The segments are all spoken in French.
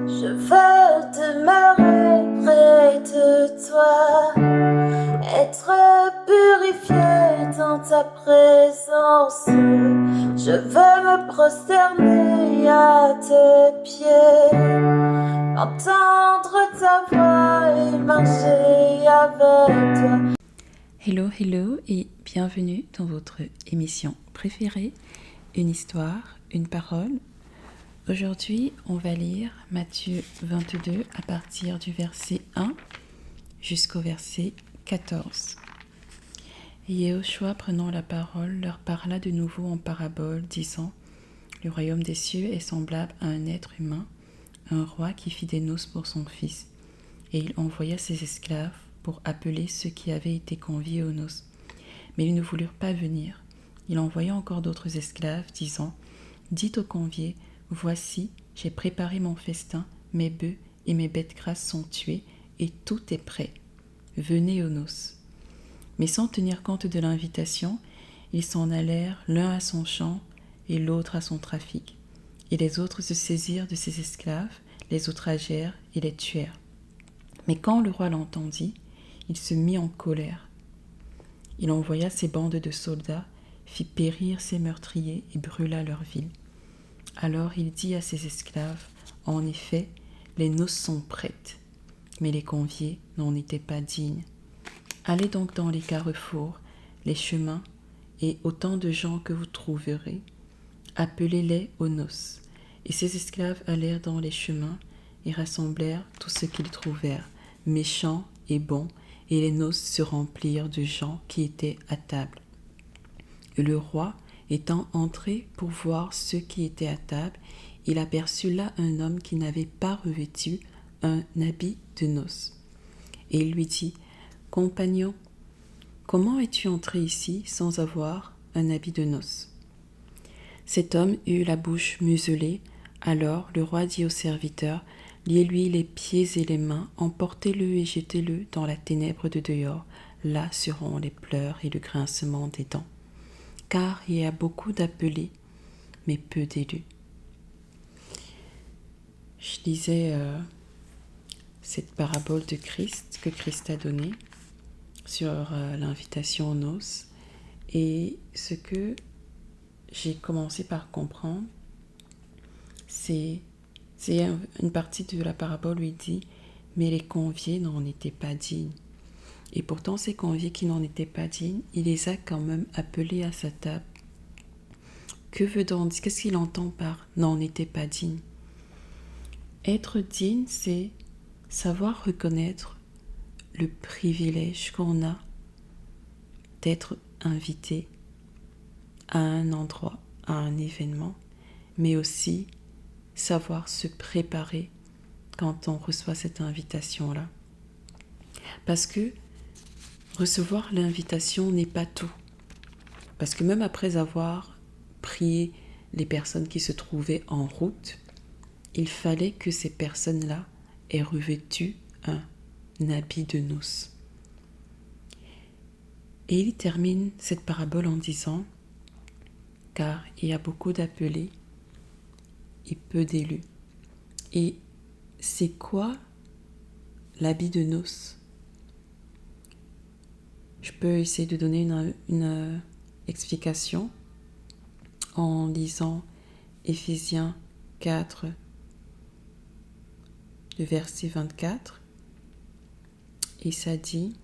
Je veux demeurer près de toi, être purifié dans ta présence. Je veux me prosterner à tes pieds, entendre ta voix et marcher avec toi. Hello et bienvenue dans votre émission préférée, Une histoire, une parole. Aujourd'hui, on va lire Matthieu 22 à partir du verset 1 jusqu'au verset 14. Et Yehoshua, prenant la parole, leur parla de nouveau en parabole, disant : Le royaume des cieux est semblable à un être humain, un roi qui fit des noces pour son fils. Et il envoya ses esclaves pour appeler ceux qui avaient été conviés aux noces. Mais ils ne voulurent pas venir. Il envoya encore d'autres esclaves, disant : Dites aux conviés : Voici, j'ai préparé mon festin, mes bœufs et mes bêtes grasses sont tués, et tout est prêt. Venez aux noces. Mais sans tenir compte de l'invitation, ils s'en allèrent l'un à son champ et l'autre à son trafic. Et les autres se saisirent de ces esclaves, les outragèrent et les tuèrent. Mais quand le roi l'entendit, il se mit en colère. Il envoya ses bandes de soldats, fit périr ses meurtriers et brûla leur ville. Alors il dit à ses esclaves : En effet, les noces sont prêtes, mais les conviés n'en étaient pas dignes. Allez donc dans les carrefours, les chemins, et autant de gens que vous trouverez, appelez-les aux noces. Et ses esclaves allèrent dans les chemins et rassemblèrent tout ce qu'ils trouvèrent, méchants et bons, et les noces se remplirent de gens qui étaient à table. Et le roi, étant entré pour voir ceux qui étaient à table, il aperçut là un homme qui n'avait pas revêtu un habit de noces. Et il lui dit : Compagnon, comment es-tu entré ici sans avoir un habit de noces ? Cet homme eut la bouche muselée. Alors le roi dit au serviteur : Liez-lui les pieds et les mains, emportez-le et jetez-le dans la ténèbre de dehors. Là seront les pleurs et le grincement des dents. Car il y a beaucoup d'appelés, mais peu d'élus. Je lisais cette parabole de Christ que Christ a donnée sur l'invitation aux noces. Et ce que j'ai commencé par comprendre, c'est une partie de la parabole où il dit « Mais les conviés n'en étaient pas dignes ». Et pourtant, ces conviés qui n'en étaient pas dignes, il les a quand même appelés à sa table. Qu'est-ce qu'il entend par « n'en étaient pas dignes » ? Être digne, c'est savoir reconnaître le privilège qu'on a d'être invité à un endroit, à un événement, mais aussi savoir se préparer quand on reçoit cette invitation-là. Parce que recevoir l'invitation n'est pas tout. Parce que même après avoir prié les personnes qui se trouvaient en route, il fallait que ces personnes-là aient revêtu un habit de noces. Et il termine cette parabole en disant : Car il y a beaucoup d'appelés et peu d'élus. Et c'est quoi l'habit de noces ? Je peux essayer de donner une explication en lisant Éphésiens 4, le verset 24. Et ça dit :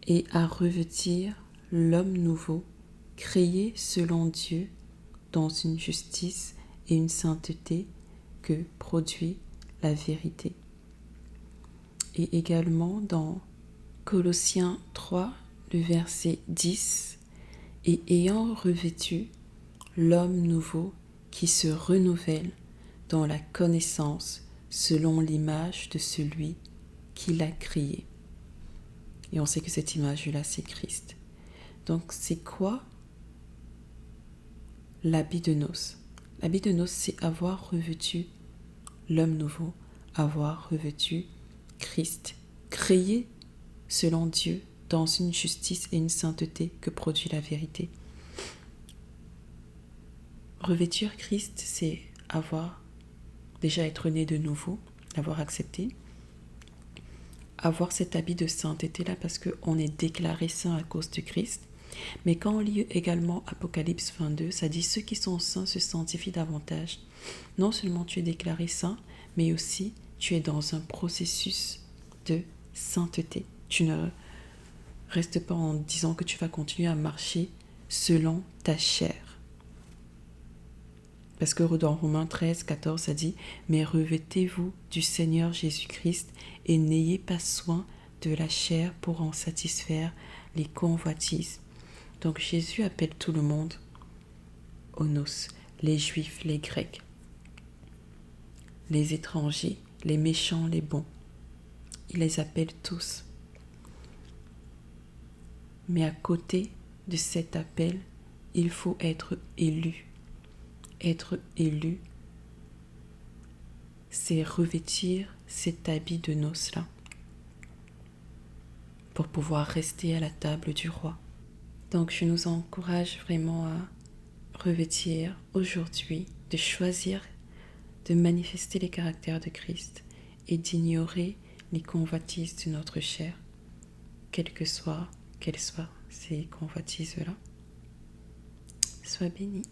Et à revêtir l'homme nouveau, créé selon Dieu dans une justice et une sainteté que produit la vérité. Et également dans Colossiens 3, le verset 10, et ayant revêtu l'homme nouveau qui se renouvelle dans la connaissance selon l'image de celui qui l'a créé. Et on sait que cette image-là, c'est Christ. Donc, c'est quoi l'habit de noces ? L'habit de noces, c'est avoir revêtu l'homme nouveau, avoir revêtu Christ, créé selon Dieu dans une justice et une sainteté que produit la vérité. Revêtir Christ, c'est déjà être né de nouveau, l'avoir accepté, avoir cet habit de sainteté-là parce qu'on est déclaré saint à cause de Christ. Mais quand on lit également Apocalypse 22, ça dit ceux qui sont saints se sanctifient davantage. Non seulement tu es déclaré saint, mais aussi tu es dans un processus de sainteté. Tu ne restes pas en disant que tu vas continuer à marcher selon ta chair. Parce que dans Romains 13, 14, ça dit « Mais revêtez-vous du Seigneur Jésus-Christ et n'ayez pas soin de la chair pour en satisfaire les convoitises. » Donc Jésus appelle tout le monde aux noces, les Juifs, les Grecs, les étrangers, les méchants, les bons. Il les appelle tous. Mais à côté de cet appel, il faut être élu. Être élu, c'est revêtir cet habit de noces-là pour pouvoir rester à la table du roi. Donc je nous encourage vraiment à revêtir aujourd'hui, de choisir de manifester les caractères de Christ et d'ignorer les convoitises de notre chair, quelles soient ces convoitises-là. Sois béni.